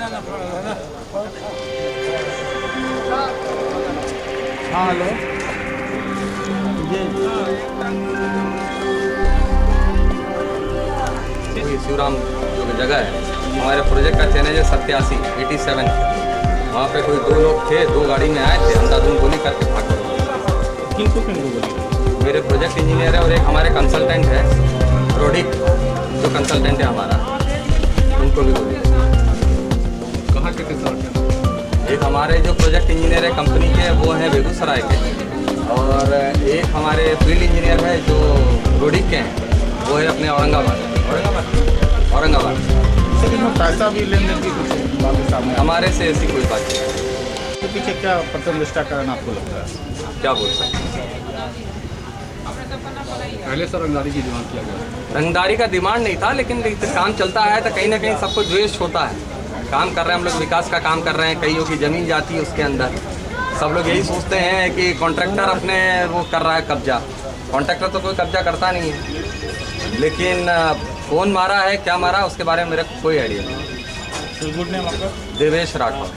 हाँ हेलो जी शिवराम जो जगह है हमारे प्रोजेक्ट का चैलेंज है 87 वहाँ पे कोई दो लोग थे, दो गाड़ी में आए थे, अंधाधुंध गोली करके भाग गए। किनको गोली? मेरे प्रोजेक्ट इंजीनियर है और एक हमारे कंसल्टेंट है प्रोडिक जो कंसल्टेंट है हमारा, उनको भी गोली। कहाँ के थे सर? एक हमारे जो प्रोजेक्ट इंजीनियर है कंपनी के वो हैं बेगूसराय के, और एक हमारे फील्ड इंजीनियर है जो प्रोडिक के हैं वो है अपने औरंगाबाद। पैसा भी लेन देन की कुछ बातें सामने हमारे से ऐसी कोई बात नहीं। के पीछे क्या प्रतिष्ठा कारण आपको लगता है? क्या बोल सकते हैं? पहले से रंगदारी की डिमांड किया गया? रंगदारी का डिमांड नहीं था, लेकिन काम चलता है तो कहीं ना कहीं सबको द्वेष होता है। काम कर रहे हैं हम लोग, विकास का काम कर रहे हैं, कईयों की ज़मीन जाती है उसके अंदर। सब लोग यही सोचते हैं कि कॉन्ट्रैक्टर अपने वो कर रहा है कब्जा। कॉन्ट्रैक्टर तो कोई कब्जा करता नहीं है, लेकिन कौन मारा है क्या मारा उसके बारे में मेरे को कोई आइडिया नहीं। गुड नेम आपका? देवेश राठौर।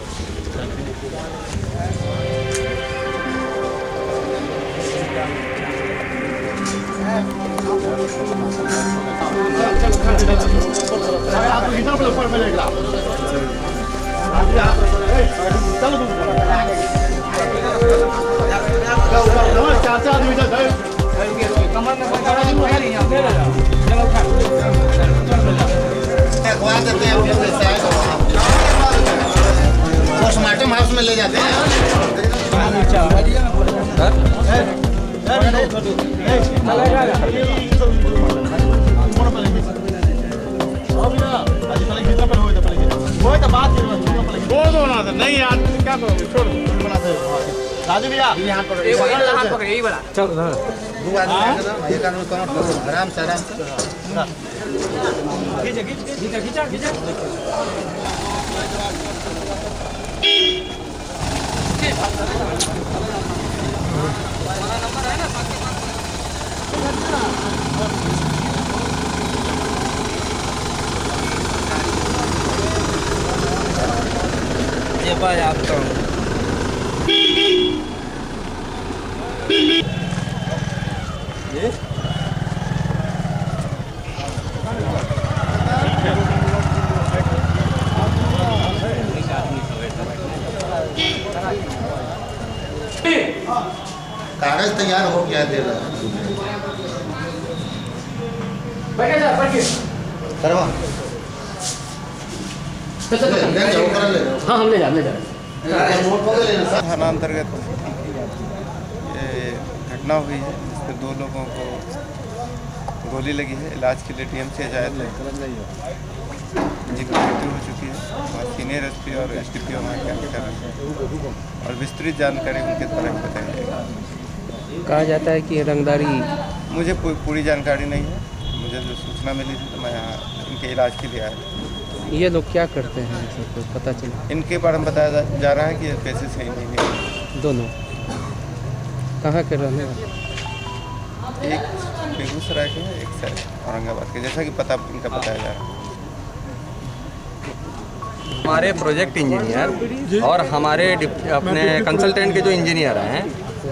पोस्टमार्टम हाउस में ले जाते हैं। नहीं यार क्या करोगे, छोड़ राजू भैया यहाँ पर चल दो आदमी एक आदमी कम आराम से ये बात आपका ये कागज तैयार हो गया दे रहा है करवा हाँ हम ले जा थाना अंतर्गत ये घटना हुई है जिसमें दो लोगों को गोली लगी है। इलाज के लिए टीएमसी जाए थे, जिनकी मृत्यु हो चुकी है। और सीनियर एसपी और एसडीपीओ वहाँ क्या कर रहे हैं और विस्तृत जानकारी उनके द्वारा बताई जाएगी। कहा जाता है कि रंगदारी, मुझे पूरी जानकारी नहीं है, मुझे जो सूचना मिली थी तो मैं यहाँ इनके इलाज के लिए आया था। ये लोग क्या करते हैं सबको पता चला? इनके बारे में बताया जा रहा है कि ये पैसे से इंजीनियर दोनों कहाँ के रहने वाले? एक बेगूसराय के हैं, एक शायद औरंगाबाद के, जैसा कि पता इनका बताया जा रहा है। हमारे प्रोजेक्ट इंजीनियर और हमारे अपने कंसल्टेंट के जो इंजीनियर हैं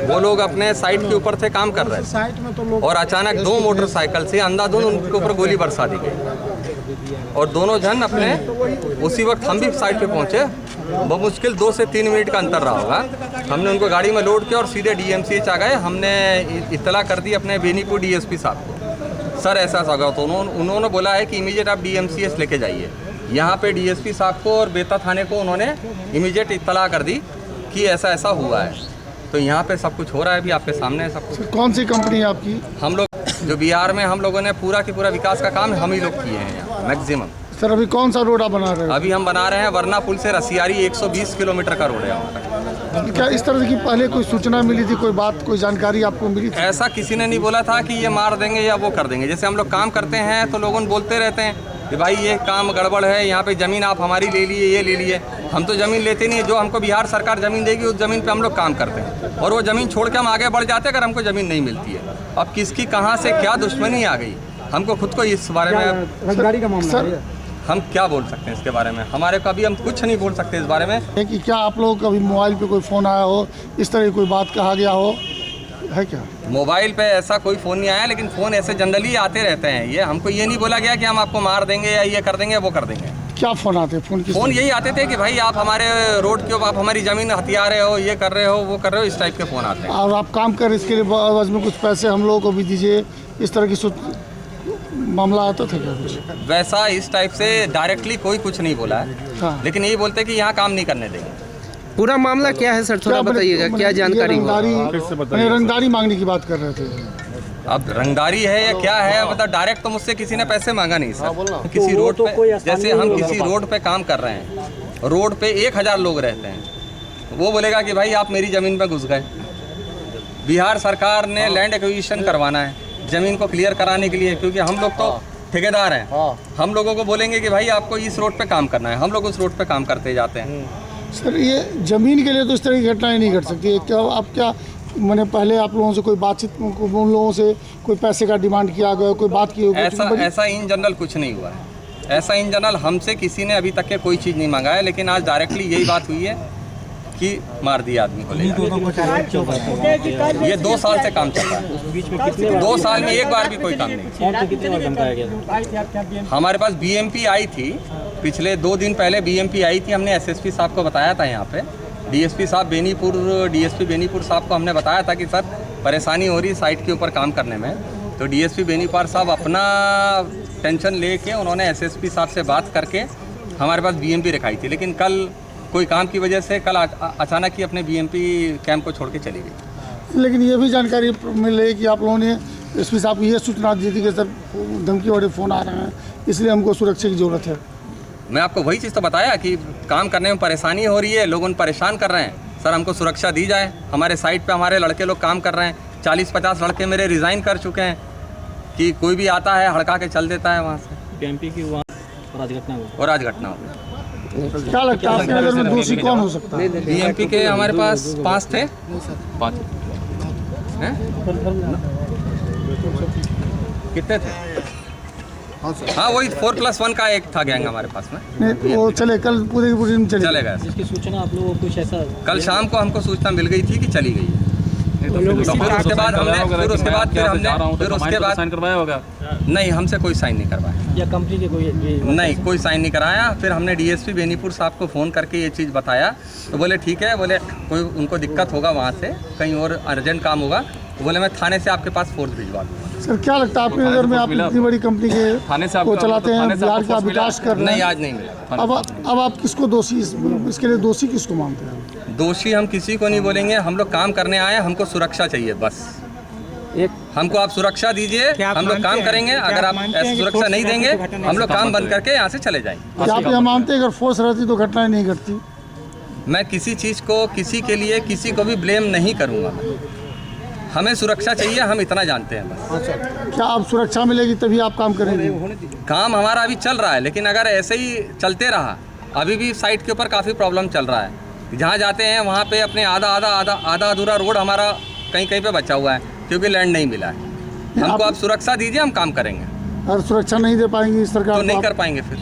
वो लोग अपने साइट के ऊपर से काम कर रहे थे और अचानक दो मोटरसाइकिल से अंधाधुंध उनके ऊपर गोली बरसा दी गई और दोनों जन अपने उसी वक्त हम भी साइट पे पहुंचे। बमुश्किल 2 से 3 मिनट का अंतर रहा होगा। हमने उनको गाड़ी में लोड किया और सीधे DMCH आ गए। हमने इत्तला कर दी अपने बेनीपुर DSP साहब को, सर ऐसा होगा। तो उन्होंने बोला है कि इमीडिएट आप DMCH लेके जाइए। यहाँ पे DSP साहब को और बेता थाने को उन्होंने इमीडिएट इत्तला कर दी कि ऐसा ऐसा हुआ है। तो यहाँ पे सब कुछ हो रहा है, अभी आपके सामने है सब कुछ। कौन सी कंपनी है आपकी? हम लोग जो बिहार में हम लोगों ने पूरा की पूरा विकास का काम हम ही लोग किए हैं यहाँ मैक्सिमम। सर अभी कौन सा रोड आप बना रहे हो? अभी हम बना रहे हैं वरना पुल से रसियारी 120 किलोमीटर का रोड है वहाँ पर। क्या इस तरह की पहले कोई सूचना मिली थी, कोई बात, कोई जानकारी आपको मिली थी? ऐसा किसी ने नहीं बोला था कि ये मार देंगे या वो कर देंगे। जैसे हम लोग काम करते हैं तो लोगों बोलते रहते हैं कि भाई ये काम गड़बड़ है, यहाँ पे ज़मीन आप हमारी ले लिए, ये ले लिए। हम तो ज़मीन लेते नहीं है, जो हमको बिहार सरकार ज़मीन देगी उस ज़मीन पे हम लोग काम करते हैं और वो ज़मीन छोड़ के हम आगे बढ़ जाते हैं अगर हमको ज़मीन नहीं मिलती है। अब किसकी कहाँ से क्या दुश्मनी आ गई हमको खुद को इस बारे में रंगदारी का मामला है। हम क्या बोल सकते हैं इसके बारे में, हमारे को अभी हम कुछ नहीं बोल सकते इस बारे में। है कि क्या आप लोगों को कभी मोबाइल पे कोई फ़ोन आया हो, इस तरह की कोई बात कहा गया हो, है क्या? मोबाइल पे ऐसा कोई फ़ोन नहीं आया, लेकिन फ़ोन ऐसे जनरली आते रहते हैं। ये हमको ये नहीं बोला गया कि हम आपको मार देंगे या ये कर देंगे वो कर देंगे। क्या फ़ोन आते हैं? फ़ोन यही आते थे कि भाई आप हमारे रोड के ऊपर आप हमारी ज़मीन हथिया रहे हो, ये कर रहे हो, वो कर रहे हो, इस टाइप के फ़ोन आते हैं। और आप काम कर इसके लिए बस में कुछ पैसे हम लोगों को भी दीजिए, इस तरह की मामला आता था क्या कुछ? वैसा इस टाइप से डायरेक्टली कोई कुछ नहीं बोला है। हाँ। लेकिन यही बोलते कि यहाँ काम नहीं करने देंगे। पूरा मामला क्या है सर, थोड़ा बताइएगा, क्या जानकारी हो? रंगदारी मांगने की बात कर रहे थे। अब रंगदारी है या क्या है, मतलब डायरेक्ट तो मुझसे किसी ने पैसे मांगा नहीं सर। किसी रोड पे, जैसे हम किसी रोड पे काम कर रहे हैं, रोड पे 1000 लोग रहते हैं, वो बोलेगा कि भाई आप मेरी ज़मीन पे घुस गए। बिहार सरकार ने लैंड एक्विजिशन करवाना है ज़मीन को क्लियर कराने के लिए, क्योंकि हम लोग तो ठेकेदार हैं। हम लोगों को बोलेंगे कि भाई आपको इस रोड पे काम करना है, हम लोग उस रोड पे काम करते जाते हैं। सर ये ज़मीन के लिए तो इस तरह की घटनाएं नहीं घट सकती है क्या? आप क्या मैंने पहले आप लोगों से कोई बातचीत, उन लोगों से कोई पैसे का डिमांड किया गया, कोई बात की होगी? ऐसा इन जनरल कुछ नहीं हुआ है। ऐसा इन जनरल हमसे किसी ने अभी तक के कोई चीज़ नहीं मांगा है, लेकिन आज डायरेक्टली यही बात हुई है कि मार दिया आदमी को लेकर। ये 2 साल से काम चल रहा है, 2 साल में एक बार भी कोई काम नहीं। हमारे पास BMP आई थी, पिछले 2 दिन पहले BMP आई थी, हमने SSP साहब को बताया था। यहाँ पे DSP साहब बेनीपुर, DSP बेनीपुर साहब को हमने बताया था कि सर परेशानी हो रही साइट के ऊपर काम करने में। तो DSP बेनीपुर साहब अपना टेंशन लेके उन्होंने SSP साहब से बात करके हमारे पास BMP रखाई थी, लेकिन कल कोई काम की वजह से कल अचानक ही अपने BMP कैंप को छोड़ के चली गई। लेकिन ये भी जानकारी मिल रही है कि आप लोगों ने SP साहब को ये सूचना दी थी कि सर धमकी वाले फ़ोन आ रहे हैं, इसलिए हमको सुरक्षा की ज़रूरत है। मैं आपको वही चीज़ तो बताया कि काम करने में परेशानी हो रही है, लोग उन परेशान कर रहे हैं। सर हमको सुरक्षा दी जाए। हमारे साइट पे हमारे लड़के लोग काम कर रहे हैं, 40-50 लड़के मेरे रिज़ाइन कर चुके हैं कि कोई भी आता है हड़का के चल देता है वहाँ से। BMP की वहाँ और आज घटना हो गई। क्या लगता है आपके नज़र में दोषी कौन हो सकता है? BMP के हमारे पास 5 थे, 5 हैं? कितने थे? हाँ वही 4+1 का एक था गैंग हमारे पास में। नहीं वो चले कल पूरे दिन चलेगा। इसकी सूचना आप लोगों को कुछ ऐसा कल शाम को हमको सूचना मिल गई थी कि चली गई है। फिर उसके बाद साइन करवाया होगा? नहीं, हमसे कोई साइन नहीं करवाया, या कंपनी के कोई साइन नहीं कराया। फिर हमने DSP बेनीपुर साहब को फ़ोन करके ये चीज़ बताया, तो बोले ठीक है, बोले कोई उनको दिक्कत होगा वहाँ से, कहीं और अर्जेंट काम होगा, तो बोले मैं थाने से आपके पास फोर्स भिजवा दूँगा। सर क्या लगता है आपकी नज़र में, आप इतनी बड़ी कंपनी के थाने से को चलाते हैं, बिहार का विकास कर रहे हैं? नहीं, आज नहीं मिला। अब आप किसको दोषी, इसके लिए दोषी किसको मानते हैं? दोषी हम किसी को नहीं बोलेंगे, हम लोग काम करने आए, हमको सुरक्षा चाहिए बस। हमको आप सुरक्षा दीजिए, हम लोग काम करेंगे। अगर आप ऐसी सुरक्षा नहीं देंगे, हम लोग काम बंद करके यहाँ से चले जाएंगे। क्या आप यह मानते हैं अगर फोर्स रहती तो घटनाएं नहीं घटती? मैं किसी चीज़ को, किसी के लिए किसी को भी ब्लेम नहीं करूँगा। हमें सुरक्षा चाहिए, हम इतना जानते हैं बस। क्या आप सुरक्षा मिलेगी तभी आप काम करेंगे? काम हमारा अभी चल रहा है, लेकिन अगर ऐसे ही चलते रहा, अभी भी साइट के ऊपर काफ़ी प्रॉब्लम चल रहा है। जहाँ जाते हैं वहाँ पे अपने आधा अधूरा रोड हमारा कहीं कहीं पे बचा हुआ है, क्योंकि लैंड नहीं मिला है। हमको आप सुरक्षा दीजिए, हम काम करेंगे। अगर सुरक्षा नहीं दे पाएंगी सरकार तो नहीं कर पाएंगे फिर।